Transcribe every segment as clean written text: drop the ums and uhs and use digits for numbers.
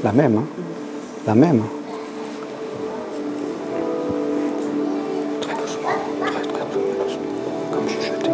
La même, hein? La même. Très doucement, très doucement, comme chuchoté.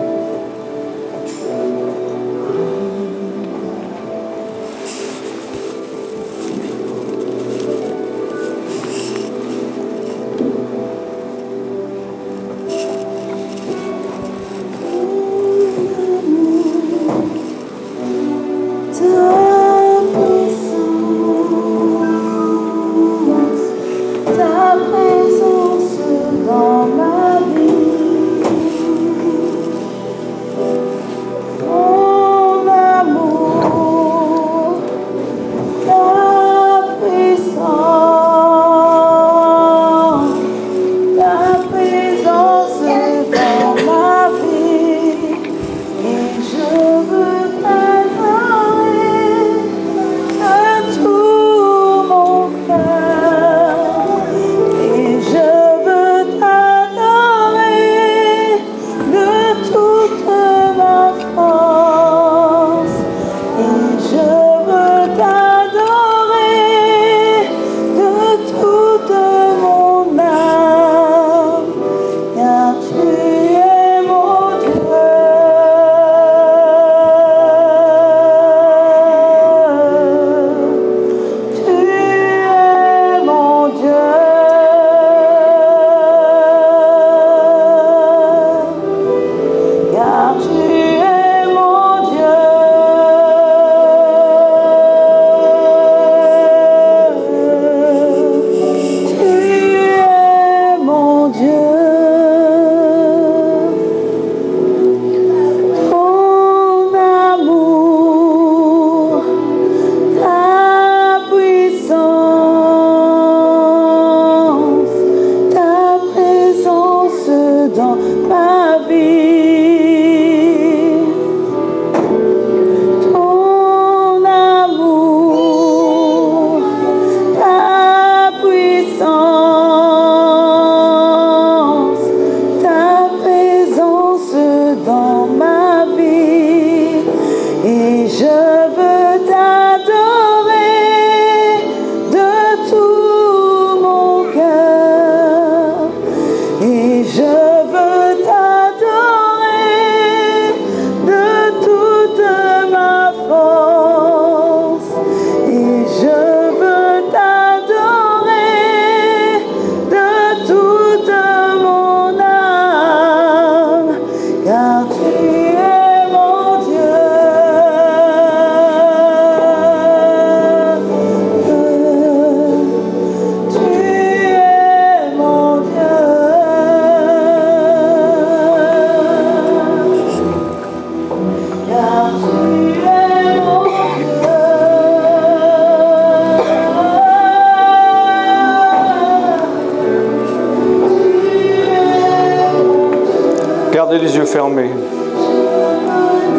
Gardez les yeux fermés.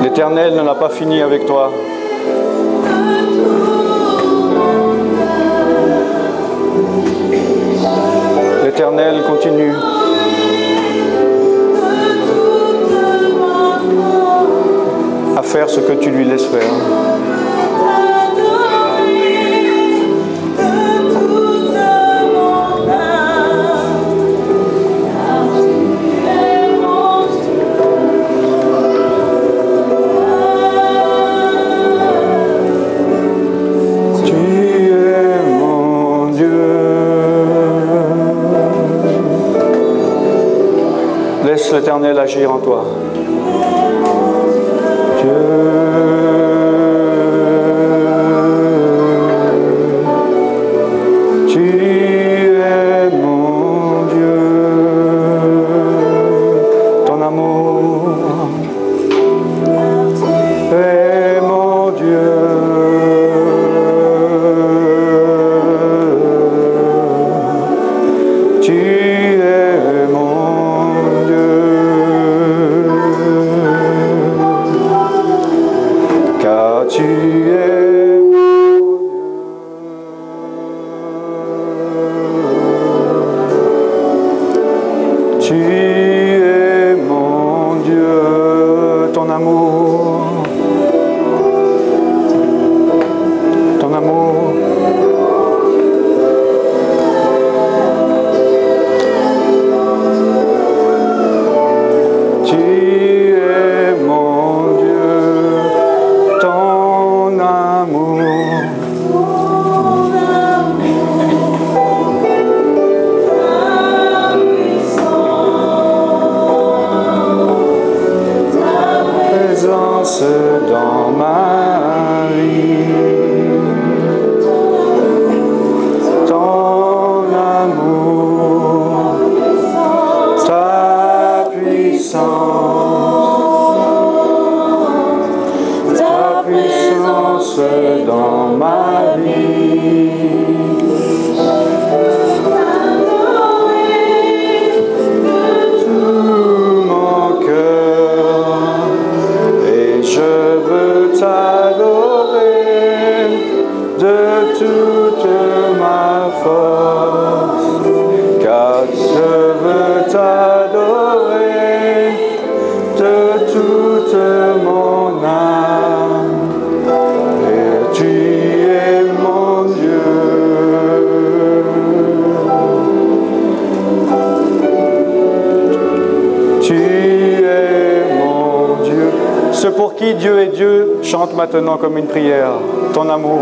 L'Éternel n'en a pas fini avec toi. L'Éternel continue. À faire ce que tu lui laisses faire. Laisse l'Éternel agir en toi. Ton amour Ceux pour qui Dieu est Dieu, chante maintenant comme une prière ton amour.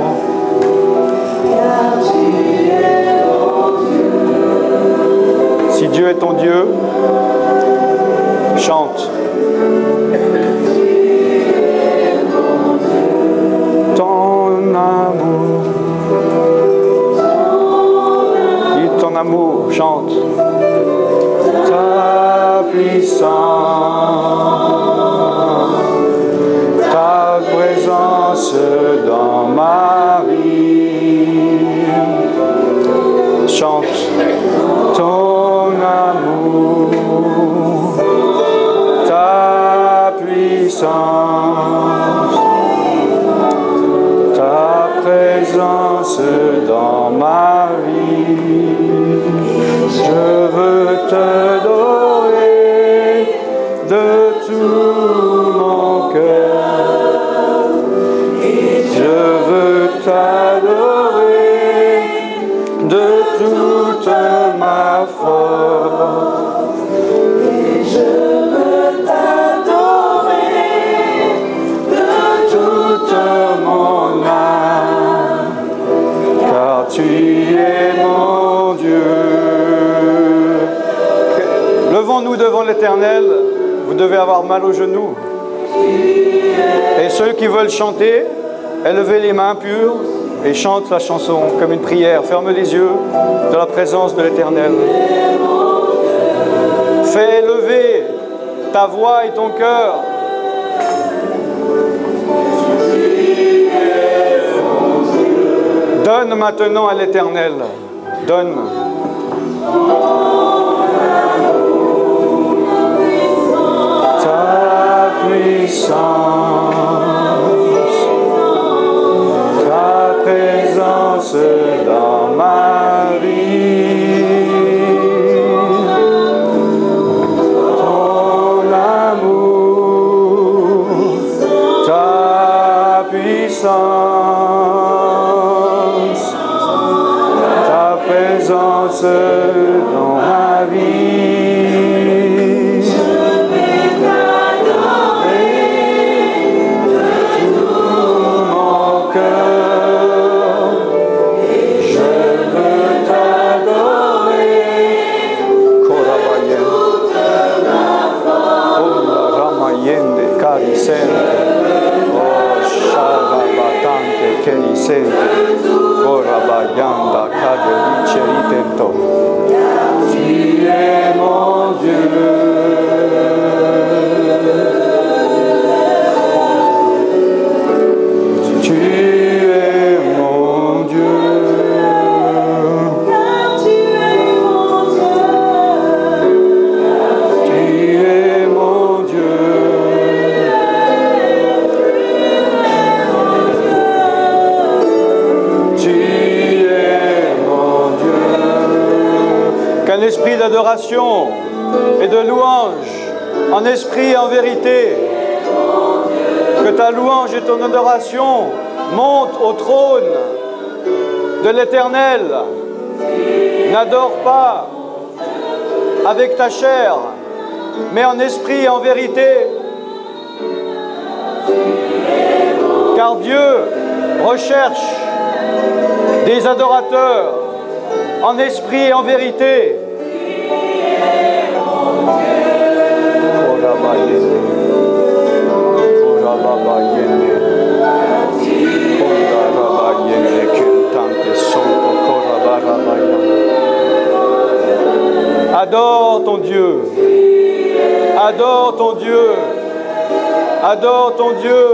Si Dieu est ton Dieu, chante. Ton amour. Dis ton amour, chante. Ta puissance, ta présence dans ma vie. Chante ton amour, ta puissance, ta présence dans ma vie. Je veux t'adorer de tout mon cœur. Je veux t'adorer de toute ma force. Je veux t'adorer de toute mon âme, car tu es mon Dieu. Levons-nous devant l'Éternel, vous devez avoir mal aux genoux. Et ceux qui veulent chanter, élevez les mains pures et chante la chanson comme une prière. Ferme les yeux dans la présence de l'Éternel. Fais élever ta voix et ton cœur. Donne maintenant à l'Éternel. Donne. Ta puissance, ta présence dans ma vie, ton amour, ta puissance, ta présence dans ma vie. Tu es mon Dieu. Tu es mon Dieu. Tu es mon Dieu. Qu'un esprit d'adoration et de louange, en esprit et en vérité, que ta louange et ton adoration montent au trône de l'Éternel. N'adore pas avec ta chair, mais en esprit et en vérité. Car Dieu recherche des adorateurs en esprit et en vérité. Adore ton Dieu. Adore ton Dieu. Adore ton Dieu.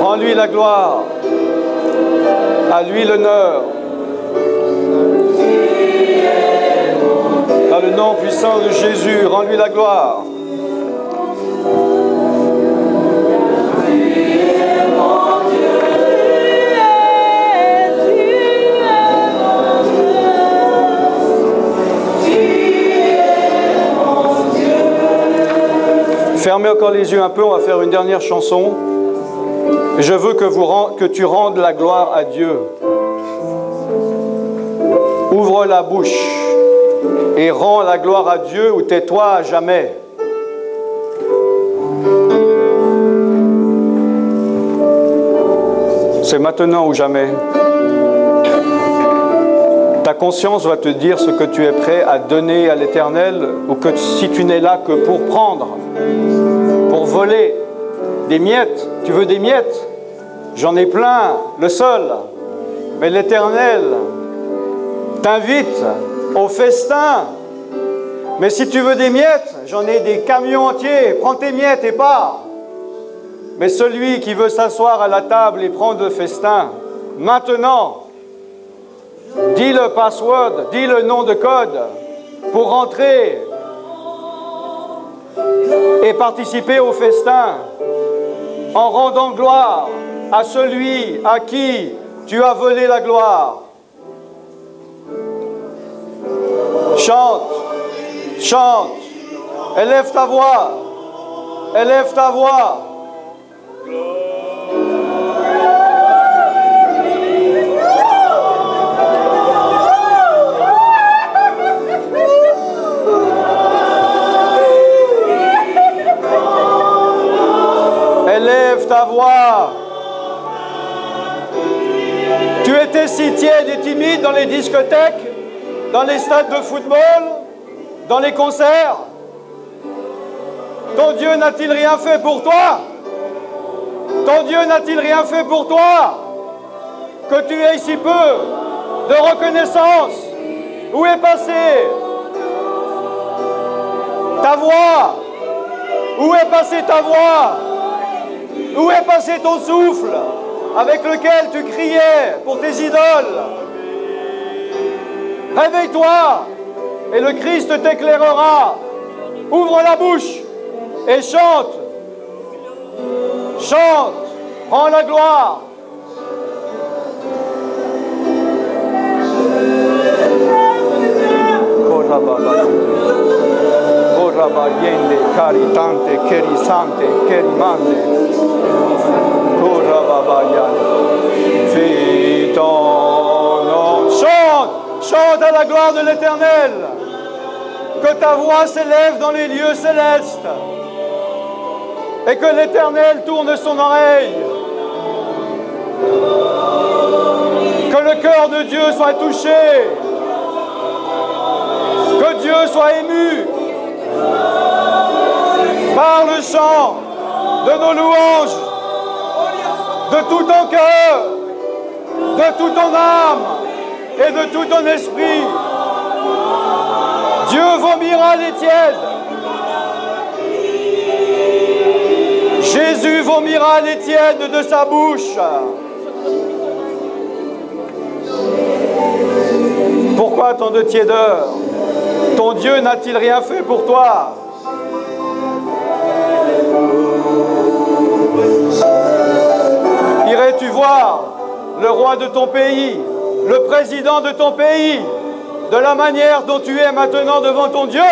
Rends-lui la gloire. À lui l'honneur. Dans le nom puissant de Jésus, rends-lui la gloire. Fermez encore les yeux un peu, on va faire une dernière chanson. Je veux que tu rendes la gloire à Dieu. Ouvre la bouche et rends la gloire à Dieu ou tais-toi à jamais. C'est maintenant ou jamais. Ta conscience va te dire ce que tu es prêt à donner à l'Éternel, ou que si tu n'es là que pour prendre, pour voler des miettes. Tu veux des miettes? J'en ai plein, le seul. Mais l'Éternel t'invite au festin. Mais si tu veux des miettes, j'en ai des camions entiers. Prends tes miettes et pars. Mais celui qui veut s'asseoir à la table et prendre le festin, maintenant, dis le password, dis le nom de code pour rentrer et participer au festin en rendant gloire à celui à qui tu as volé la gloire. Chante, chante, élève ta voix, élève ta voix. Élève ta voix. Tu étais si tiède et timide dans les discothèques, dans les stades de football, dans les concerts. Ton Dieu n'a-t-il rien fait pour toi? Ton Dieu n'a-t-il rien fait pour toi? Que tu aies si peu de reconnaissance. Où est passée ta voix? Où est passée ta voix? Où est passé ton souffle avec lequel tu criais pour tes idoles? Réveille-toi et le Christ t'éclairera. Ouvre la bouche et chante. Chante, rends la gloire. Corrabayende, caritante, cherisante, cherimande. Chante, chante à la gloire de l'Éternel. Que ta voix s'élève dans les lieux célestes. Et que l'Éternel tourne son oreille. Que le cœur de Dieu soit touché. Que Dieu soit ému par le chant de nos louanges, de tout ton cœur, de toute ton âme et de tout ton esprit. Dieu vomira les tièdes. Jésus vomira les tièdes de sa bouche. Pourquoi tant de tiédeur? Ton Dieu n'a-t-il rien fait pour toi? Irais-tu voir le roi de ton pays, le président de ton pays, de la manière dont tu es maintenant devant ton Dieu?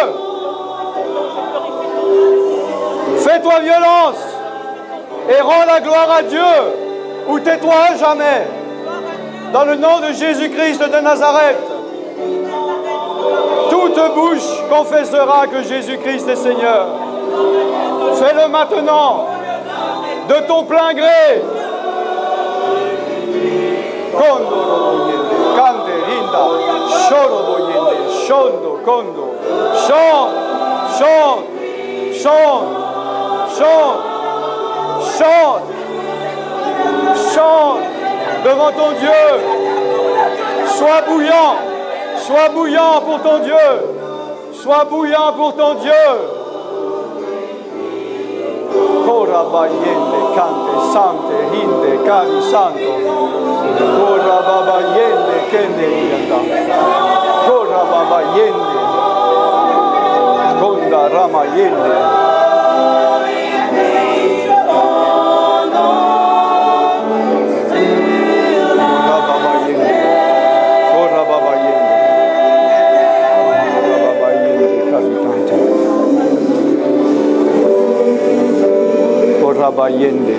Fais-toi violence et rends la gloire à Dieu, ou tais-toi à jamais. Dans le nom de Jésus-Christ de Nazareth, toute bouche confessera que Jésus-Christ est Seigneur. Fais-le maintenant, de ton plein gré. Chante, chante, chante, chante, chante, chante devant ton Dieu. Sois bouillant pour ton Dieu. Sois bouillant pour ton Dieu. Cora bayende, cante, sante, hinde, cari santo. Cora babayende, kende yanda. Cora babayende. Conda ramayende. Rabayende.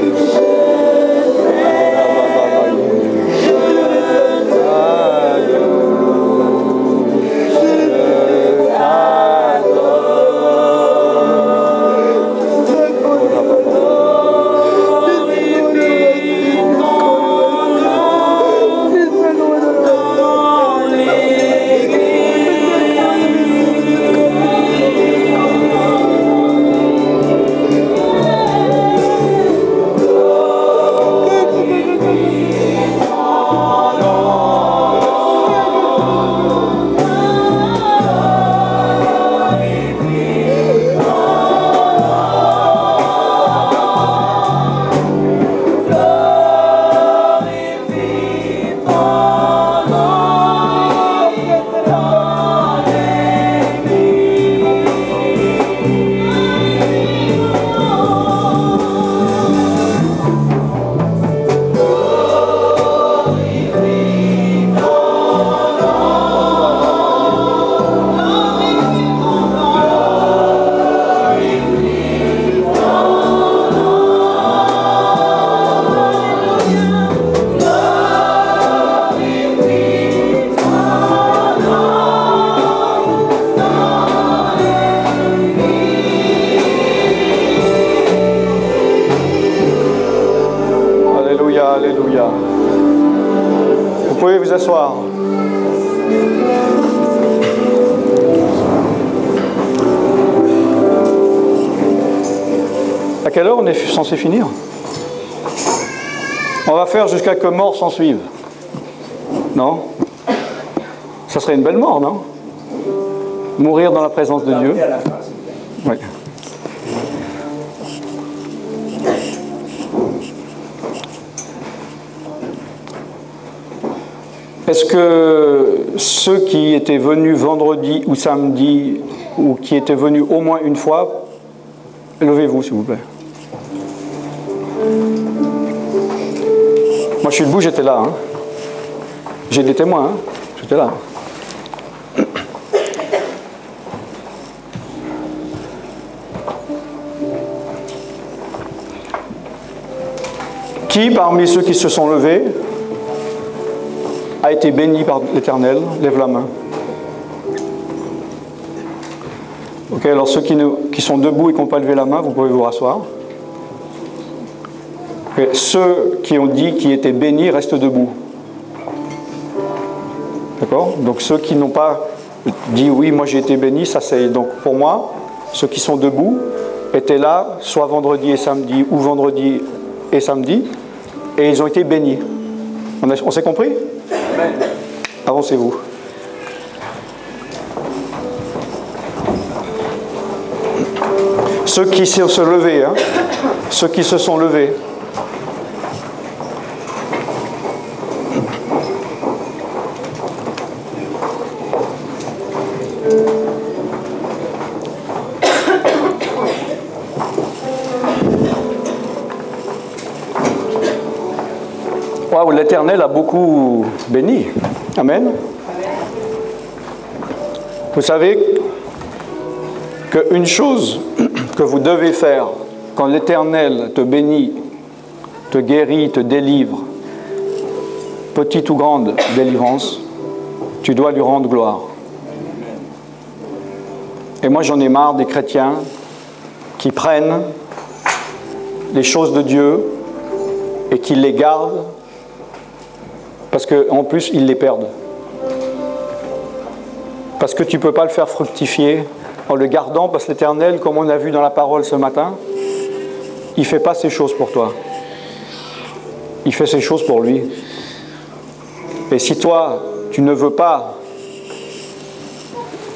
pouvez vous asseoir. À quelle heure on est censé finir? On va faire jusqu'à que mort s'en suive. Non? Ça serait une belle mort, non? Mourir dans la présence de Dieu. Oui. Est-ce que ceux qui étaient venus vendredi ou samedi, ou qui étaient venus au moins une fois, levez-vous s'il vous plaît. Moi je suis debout, j'étais là. Hein. J'ai des témoins, hein. J'étais là. Qui parmi ceux qui se sont levés a été béni par l'Éternel? Lève la main. Ok, alors ceux qui sont debout et qui n'ont pas levé la main, vous pouvez vous rasseoir. Okay. Ceux qui ont dit qu'ils étaient bénis restent debout. D'accord? Donc ceux qui n'ont pas dit oui, moi j'ai été béni, ça c'est... Donc pour moi, ceux qui sont debout étaient là, soit vendredi et samedi, ou vendredi et samedi, et ils ont été bénis. On s'est compris? Amen. Avancez-vous. Ceux qui se sont levés, hein, ceux qui se sont levés. Waouh, l'Éternel a beaucoup béni. Amen. Vous savez qu'une chose que vous devez faire quand l'Éternel te bénit, te guérit, te délivre, petite ou grande délivrance, tu dois lui rendre gloire. Et moi j'en ai marre des chrétiens qui prennent les choses de Dieu et qui les gardent parce qu'en plus ils les perdent. Parce que tu ne peux pas le faire fructifier en le gardant, parce que l'Éternel, comme on a vu dans la parole ce matin, il ne fait pas ces choses pour toi. Il fait ces choses pour lui. Et si toi, tu ne veux pas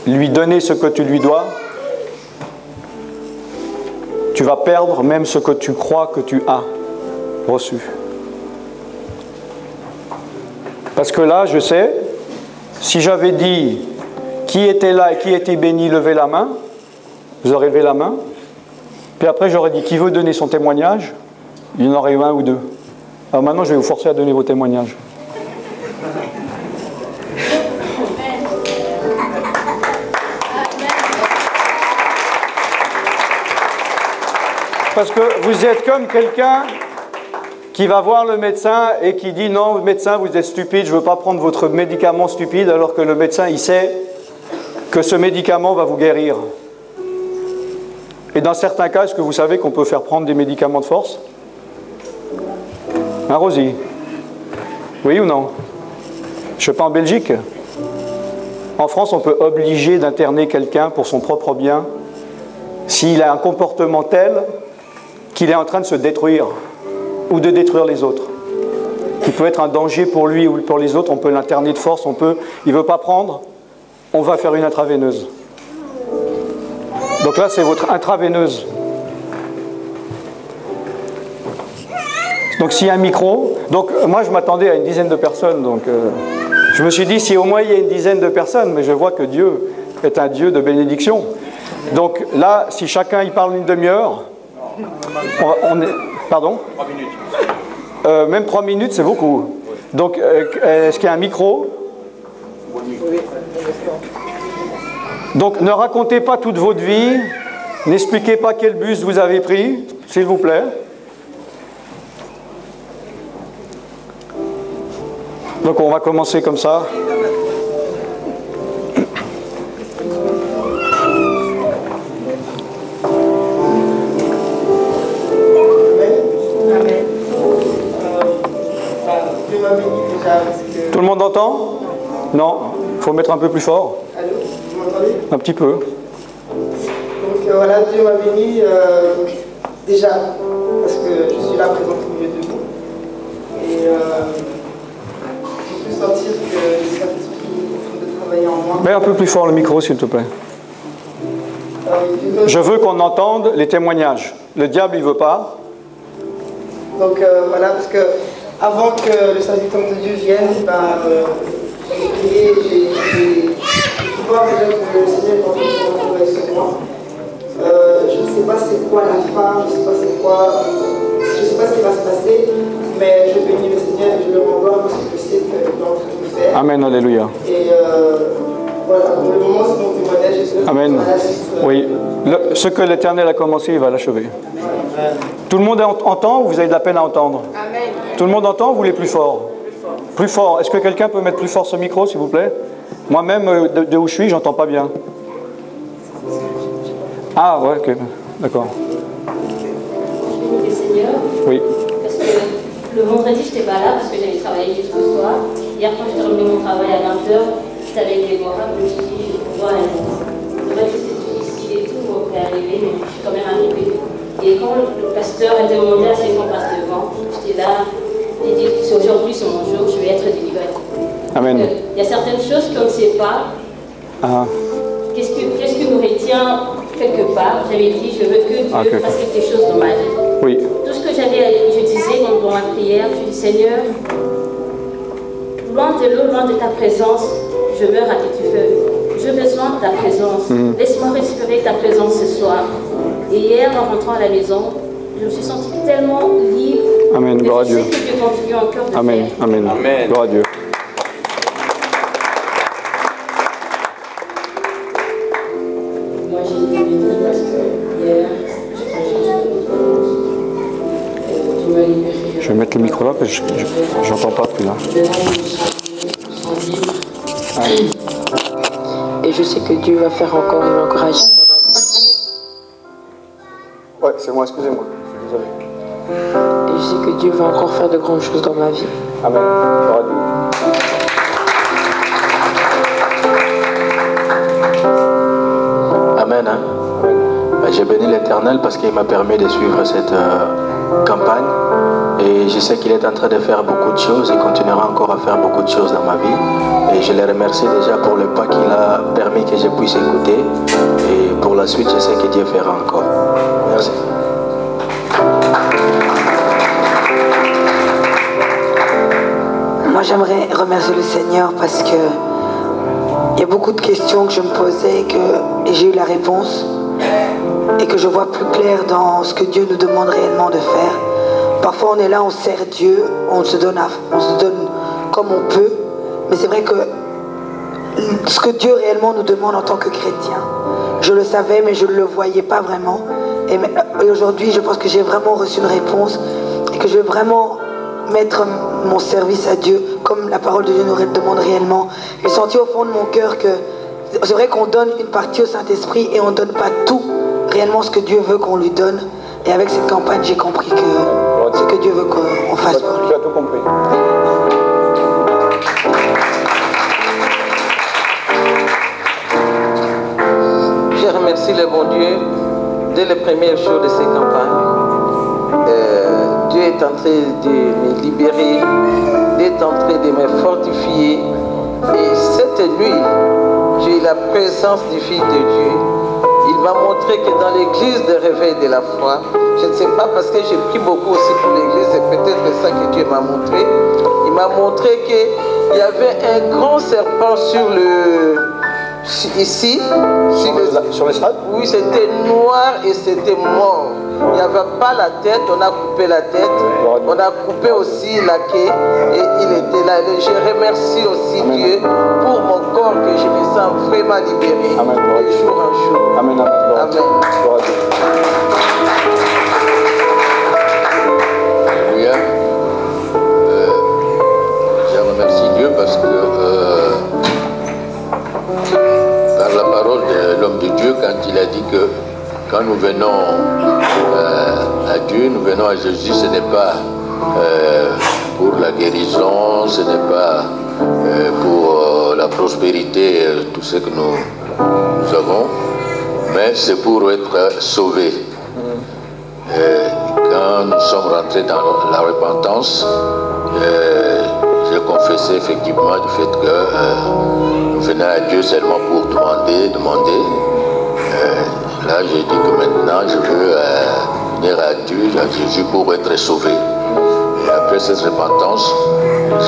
lui donner ce que tu lui dois, tu vas perdre même ce que tu crois que tu as reçu. Parce que là, je sais, si j'avais dit qui était là et qui était béni, levez la main, vous aurez levé la main. Puis après, j'aurais dit qui veut donner son témoignage, il y en aurait eu un ou deux. Alors maintenant, je vais vous forcer à donner vos témoignages. Parce que vous êtes comme quelqu'un qui va voir le médecin et qui dit non, médecin, vous êtes stupide, je ne veux pas prendre votre médicament stupide, alors que le médecin, il sait que ce médicament va vous guérir. Et dans certains cas, est-ce que vous savez qu'on peut faire prendre des médicaments de force? Hein, Rosie? Oui ou non? Je ne sais pas, en Belgique. En France, on peut obliger d'interner quelqu'un pour son propre bien s'il a un comportement tel qu'il est en train de se détruire ou de détruire les autres. Qui peut être un danger pour lui ou pour les autres, on peut l'interner de force, il ne veut pas prendre, on va faire une intraveineuse. Donc là, c'est votre intraveineuse. Donc s'il y a un micro, donc moi je m'attendais à une dizaine de personnes, donc je me suis dit si au moins il y a une dizaine de personnes, mais je vois que Dieu est un Dieu de bénédiction. Donc là, si chacun y parle une demi-heure, on est... Pardon? 3 minutes. Même 3 minutes, c'est beaucoup. Donc, est-ce qu'il y a un micro? Donc, ne racontez pas toute votre vie. N'expliquez pas quel bus vous avez pris, s'il vous plaît. Donc, on va commencer comme ça. Dieu m'a béni déjà parce que Tout le monde entend? Non, il faut mettre un peu plus fort. Allô, vous m'entendez? Un petit peu. Donc voilà, Dieu m'a béni déjà parce que je suis là présent au milieu de vous. Et j'ai pu sentir que le Saint-Esprit est en train de travailler en moi. Mets un peu plus fort le micro, s'il te plaît. Je veux qu'on entende les témoignages. Le diable, il ne veut pas. Donc voilà, parce que avant que le serviteur de Dieu vienne, j'ai prié, j'ai pouvoir déjà que le Seigneur est en train de travailler sur moi. Je ne sais pas c'est quoi la fin, je ne sais pas c'est quoi, je ne sais pas ce qui va se passer, mais je bénis le Seigneur et je le renvoie parce que je sais qu'il est en train de faire. Amen, alléluia. Et voilà, pour le moment, c'est mon témoignage. Amen. Oui, ce que l'Éternel a commencé, il va l'achever. Tout le monde entend ou vous avez de la peine à entendre? Amen. Tout le monde entend ou vous voulez plus fort? Plus fort. Est-ce que quelqu'un peut mettre plus fort ce micro, s'il vous plaît? Moi-même, de où je suis, j'entends pas bien. Ah, ouais, ok. D'accord. Je bénis le Seigneur. Oui. Parce que le vendredi, je n'étais pas là parce que j'allais travailler jusqu'au soir. Hier, quand je terminais mon travail à 20h, j'étais avec Déborah, je me suis dit, je vais pouvoir aller. C'est vrai que c'était difficile et tout, on peut arriver, mais je suis quand même arrivée. Et quand le pasteur a demandé à ce qu'on passe devant, j'étais là, j'ai dit, aujourd'hui, c'est mon jour, je vais être délivrée. Amen. Il y a certaines choses qu'on ne sait pas. Qu'est-ce qui nous retient quelque part? J'avais dit, je veux que Dieu fasse quelque chose dans ma vie. Oui. Tout ce que je disais dans ma prière, je dis, Seigneur, loin de l'eau, loin de ta présence, je meurs à qui tu veux. J'ai besoin de ta présence. Laisse-moi respirer ta présence ce soir. Et hier, en rentrant à la maison, je me suis sentie tellement libre. Amen. Gloire à Dieu. Je sais que Dieu continue encore de Amen. faire. Amen. Amen. Gloire à Dieu. Moi, j'ai été bénie parce que hier, Dieu m'a libérée. Je vais mettre le micro là parce que je n'entends pas plus là. Et je sais que Dieu va faire encore, il va encore agir dans ma vie. Ouais, c'est moi, excusez-moi. Je suis désolé. Et je sais que Dieu va encore faire de grandes choses dans ma vie. Amen. Gloire à Dieu. Amen. Hein? J'ai béni l'Éternel parce qu'il m'a permis de suivre cette campagne. Et je sais qu'il est en train de faire beaucoup de choses et continuera encore à faire beaucoup de choses dans ma vie. Et je le remercie déjà pour le pas qu'il a permis que je puisse écouter. Et pour la suite, je sais que Dieu fera encore. Merci. Moi, j'aimerais remercier le Seigneur parce que il y a beaucoup de questions que je me posais et j'ai eu la réponse et que je vois plus clair dans ce que Dieu nous demande réellement de faire. Parfois, on est là, on sert Dieu, on se donne comme on peut, mais c'est vrai que ce que Dieu réellement nous demande en tant que chrétien, je le savais, mais je ne le voyais pas vraiment. Et aujourd'hui, je pense que j'ai vraiment reçu une réponse et que je vais vraiment mettre mon service à Dieu comme la parole de Dieu nous demande réellement. J'ai senti au fond de mon cœur que c'est vrai qu'on donne une partie au Saint-Esprit et on ne donne pas tout réellement ce que Dieu veut qu'on lui donne. Et avec cette campagne, j'ai compris que ce que Dieu veut qu'on fasse pour lui. Tu as tout compris. Je remercie le bon Dieu dès les premiers jours de ces campagnes. Dieu est en train de me libérer, Dieu est en train de me fortifier. Et cette nuit, j'ai eu la présence du Fils de Dieu. Il m'a montré que dans l'église de réveil de la foi, je ne sais pas parce que j'ai pris beaucoup aussi pour l'église, c'est peut-être ça que Dieu m'a montré. Il m'a montré qu'il y avait un grand serpent sur le... Ici, sur l'estrade? Oui, c'était noir et c'était mort. Il n'y avait pas la tête, on a coupé la tête, on a coupé aussi la queue et il était là. Et je remercie aussi Amen. Dieu pour mon corps que je me sens vraiment libéré Amen. de jour en jour. Amen. Amen. Amen. Gloire à Dieu. Alléluia. Je remercie Dieu parce que par la parole de l'homme de Dieu, quand il a dit que quand nous venons à Dieu, nous venons à Jésus, ce n'est pas pour la guérison, ce n'est pas tout ce que nous avons, mais c'est pour être sauvés. Quand nous sommes rentrés dans la repentance, j'ai confessé effectivement du fait que nous venions à Dieu seulement pour demander. Là, j'ai dit que maintenant, je veux venir à Dieu, à Jésus, pour être sauvé. Et après cette repentance,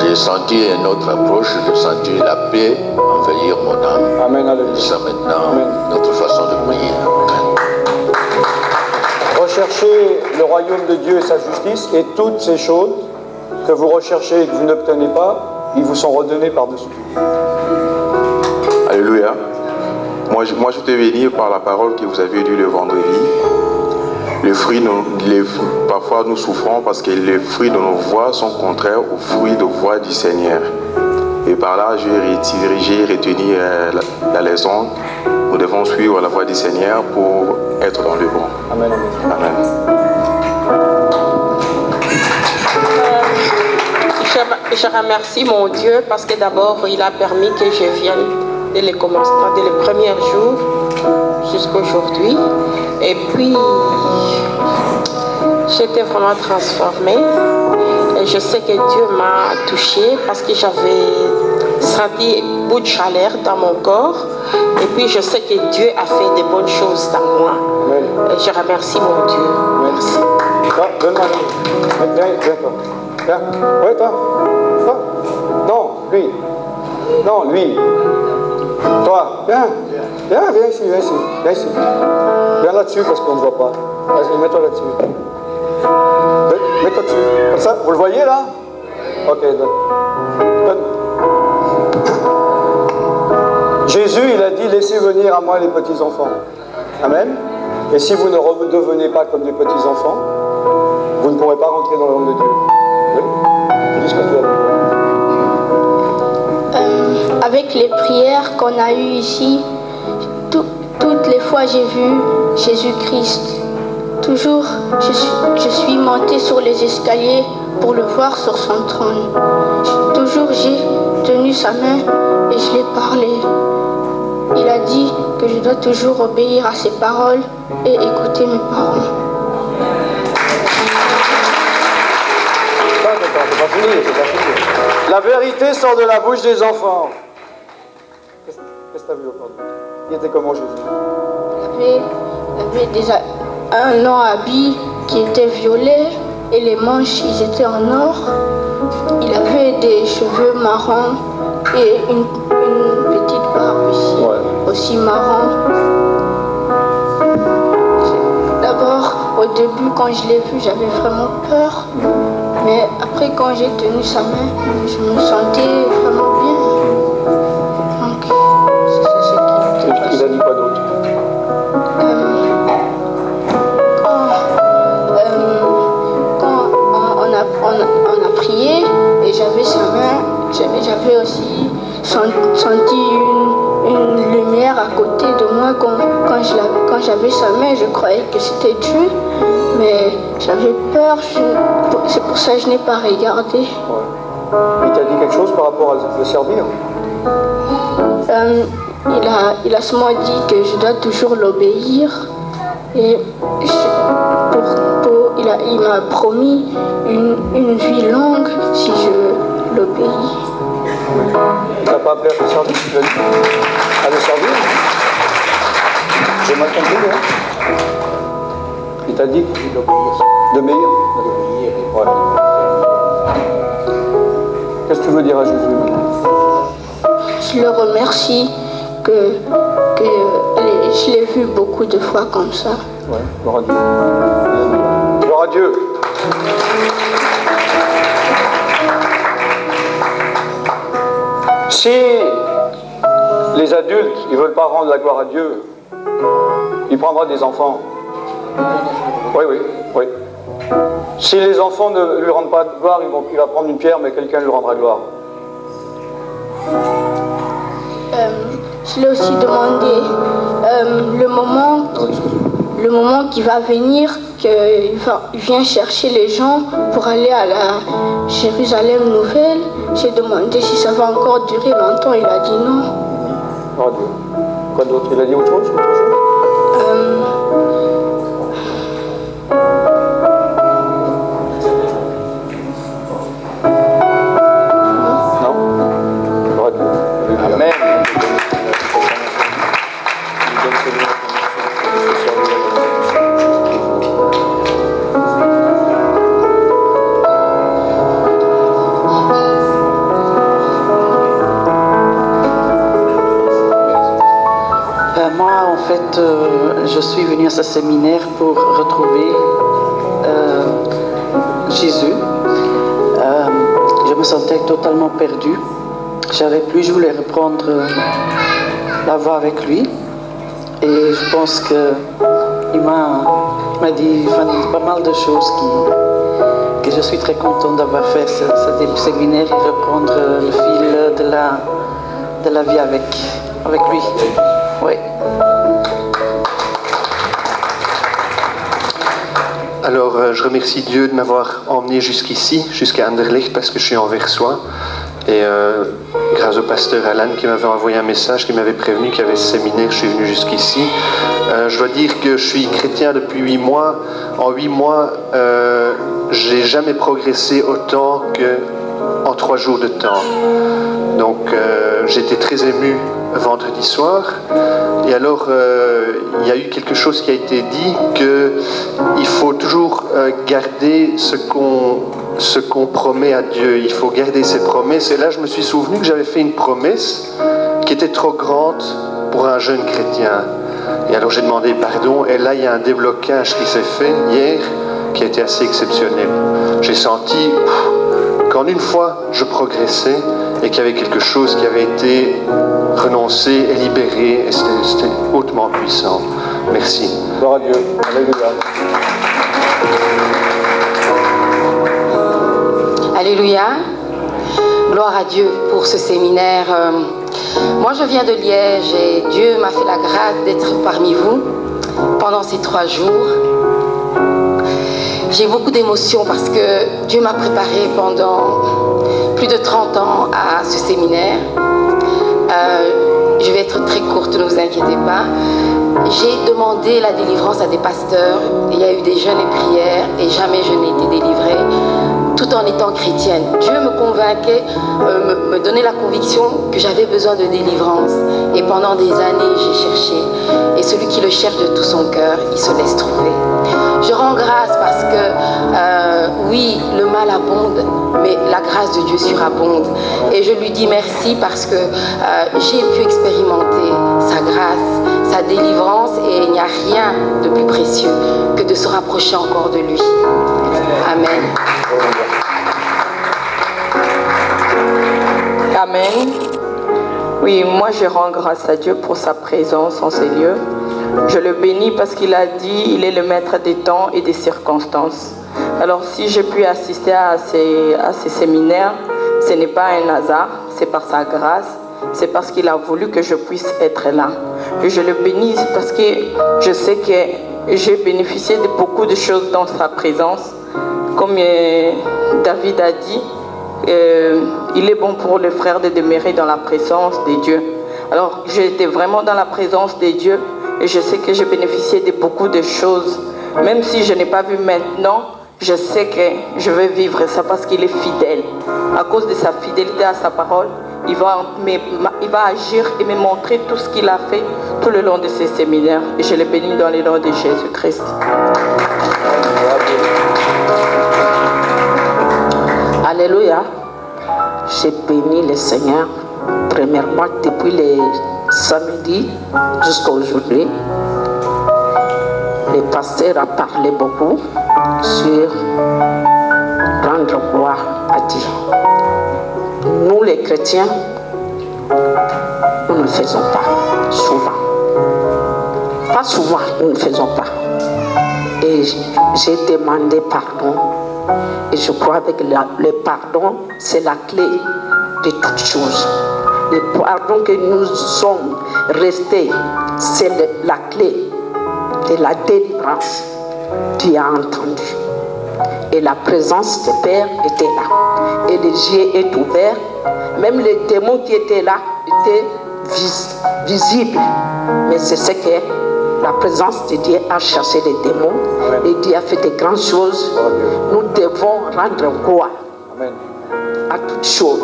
j'ai senti une autre approche, j'ai senti la paix envahir mon âme. Amen, alléluia. C'est ça maintenant, Amen. notre façon de prier. Recherchez le royaume de Dieu et sa justice, et toutes ces choses que vous recherchez et que vous n'obtenez pas, ils vous sont redonnés par-dessus tout. Alléluia. Moi, je te bénis par la parole que vous avez lue le vendredi. Parfois, nous souffrons parce que les fruits de nos voix sont contraires aux fruits de voix du Seigneur. Et par là, j'ai retenu la leçon. Nous devons suivre la voie du Seigneur pour être dans le bon. Amen. Amen. Je remercie mon Dieu parce que d'abord, il a permis que je vienne dès les commencements, dès les premiers jours jusqu'à aujourd'hui. Et puis, j'étais vraiment transformée. Et je sais que Dieu m'a touchée parce que j'avais senti beaucoup de chaleur dans mon corps. Et puis, je sais que Dieu a fait de bonnes choses dans moi. Amen. Et je remercie mon Dieu. Merci. Donne-moi. Viens, toi. Viens. Oui, toi. Non, lui. Non, lui. Toi, viens. Viens ici. Viens là-dessus parce qu'on ne voit pas. Vas-y, mets-toi là-dessus. Mets-toi dessus. Comme ça, vous le voyez là? Ok, donne. Jésus, il a dit, laissez venir à moi les petits-enfants. Amen. Et si vous ne redevenez pas comme des petits-enfants, vous ne pourrez pas rentrer dans le royaume de Dieu. Oui? Dis ce que tu as dit. Avec les prières qu'on a eues ici, toutes les fois j'ai vu Jésus-Christ. Toujours, je suis montée sur les escaliers pour le voir sur son trône. Toujours, j'ai tenu sa main et je l'ai parlé. Il a dit que je dois toujours obéir à ses paroles et écouter mes paroles. C'est pas fini. La vérité sort de la bouche des enfants. Qu'est-ce que tu as vu aujourd'hui? Il était comment Jésus? Il avait un long habit qui était violet et les manches ils étaient en or. Il avait des cheveux marrons et une petite barbe aussi marron. D'abord, au début, quand je l'ai vu, j'avais vraiment peur. Mais après, quand j'ai tenu sa main, je me sentais vraiment bien. Donc, c'est ce qui Il a dit quoi d'autre? Quand on a prié et j'avais sa main, j'avais aussi senti une lumière à côté de moi. Quand j'avais sa main, je croyais que c'était Dieu, mais j'avais peur, c'est pour ça que je n'ai pas regardé. Ouais. Il t'a dit quelque chose par rapport à le servir? Il a seulement dit que je dois toujours l'obéir et il m'a promis une vie longue si je l'obéis. Il t'a pas appelé à le servir? Tu l'as dit? À le servir? J'ai mal compris, hein? Il t'a dit d'obéir? Ouais. Qu'est-ce que tu veux dire à Jésus maintenant? Je le remercie que je l'ai vu beaucoup de fois comme ça. Ouais, gloire à Dieu. Gloire à Dieu. Si les adultes ils ne veulent pas rendre la gloire à Dieu, il prendra des enfants. Oui. Si les enfants ne lui rendent pas de gloire, il va prendre une pierre, mais quelqu'un lui rendra gloire. Je l'ai aussi demandé le moment qui va venir, qu'il vient chercher les gens pour aller à la Jérusalem nouvelle. J'ai demandé si ça va encore durer longtemps, il a dit non. Oh Dieu. Quoi d'autre? Il a dit autre chose? Amen. Moi, en fait, je suis venue à ce séminaire pour retrouver Jésus. Je me sentais totalement perdue. Je voulais reprendre la voie avec lui. Et je pense qu'il m'a dit pas mal de choses que je suis très contente d'avoir fait ce séminaire et reprendre le fil de la vie avec lui. Oui. Alors, je remercie Dieu de m'avoir emmené jusqu'ici, jusqu'à Anderlecht, parce que je suis anversois. Et grâce au pasteur Alan qui m'avait envoyé un message, qui m'avait prévenu qu'il y avait ce séminaire, je suis venu jusqu'ici. Je dois dire que je suis chrétien depuis 8 mois. En 8 mois, j'ai jamais progressé autant qu'en 3 jours de temps. Donc, j'étais très ému vendredi soir. Et alors, il y a eu quelque chose qui a été dit, qu'il faut toujours garder ce qu'on promet à Dieu. Il faut garder ses promesses. Et là, je me suis souvenu que j'avais fait une promesse qui était trop grande pour un jeune chrétien. Et alors, j'ai demandé pardon. Et là, il y a un déblocage qui s'est fait hier, qui a été assez exceptionnel. J'ai senti qu'en une fois, je progressais et qu'il y avait quelque chose qui avait été renoncé et libéré. Et c'était hautement puissant. Merci. Gloire à Dieu. Alléluia. Alléluia. Gloire à Dieu pour ce séminaire. Moi, je viens de Liège et Dieu m'a fait la grâce d'être parmi vous pendant ces 3 jours. J'ai beaucoup d'émotions parce que Dieu m'a préparé pendant plus de 30 ans à ce séminaire. Je vais être très courte, ne vous inquiétez pas. J'ai demandé la délivrance à des pasteurs. Il y a eu des jeûnes et prières et jamais je n'ai été délivrée, tout en étant chrétienne. Dieu me convainquait, me donnait la conviction que j'avais besoin de délivrance. Et pendant des années, j'ai cherché. Et celui qui le cherche de tout son cœur, il se laisse trouver. Je rends grâce parce que, oui, le mal abonde, mais la grâce de Dieu surabonde. Et je lui dis merci parce que j'ai pu expérimenter sa grâce, sa délivrance, et il n'y a rien de plus précieux que de se rapprocher encore de lui. Amen. Amen. Oui, moi je rends grâce à Dieu pour sa présence en ces lieux. Je le bénis parce qu'il a dit, il est le maître des temps et des circonstances. Alors si j'ai pu assister à ces séminaires, ce n'est pas un hasard, c'est par sa grâce, c'est parce qu'il a voulu que je puisse être là. Et je le bénis parce que je sais que j'ai bénéficié de beaucoup de choses dans sa présence. Comme David a dit, il est bon pour le frère de demeurer dans la présence de Dieu. Alors j'étais vraiment dans la présence de Dieu et je sais que j'ai bénéficié de beaucoup de choses. Même si je n'ai pas vu maintenant, je sais que je vais vivre ça parce qu'il est fidèle. À cause de sa fidélité à sa parole, il va agir et me montrer tout ce qu'il a fait tout le long de ces séminaires. Et je le bénis dans le nom de Jésus-Christ. Alléluia. J'ai béni le Seigneur, premièrement, depuis les samedis jusqu'à aujourd'hui. Le pasteur a parlé beaucoup sur rendre gloire à Dieu. Nous, les chrétiens, nous ne faisons pas souvent. Pas souvent, nous ne faisons pas. Et j'ai demandé pardon. Et je crois que le pardon, c'est la clé de toutes choses. Le pardon que nous sommes restés, c'est la clé de la délivrance. Tu as entendu. Et la présence du Père était là. Et les yeux étaient ouverts. Même les démons qui étaient là étaient visible, mais c'est ce que la présence de Dieu a chassé les démons. Amen. Et Dieu a fait de grandes choses. Nous devons rendre gloire à toutes choses.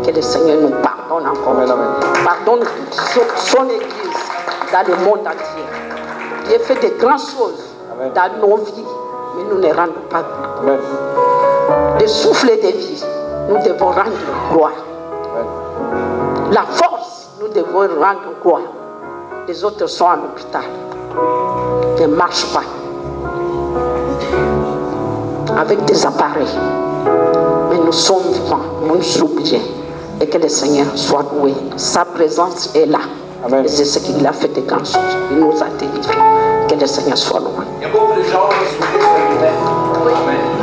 Que le Seigneur nous pardonne encore. Amen. Pardonne son Église dans le monde entier. Dieu fait de grandes choses dans nos vies, mais nous ne rendons pas gloire. Le souffle de vie, nous devons rendre gloire. Amen. La force, nous devons rendre gloire. Les autres sont à l'hôpital, ne marchent pas avec des appareils. Mais nous sommes vivants, nous sommes obligés. Et que le Seigneur soit loué. Sa présence est là. Amen. Et c'est ce qu'il a fait de grandes choses. Il nous a délivrés. Que le Seigneur soit loué. Il y a beaucoup de gens qui se Amen.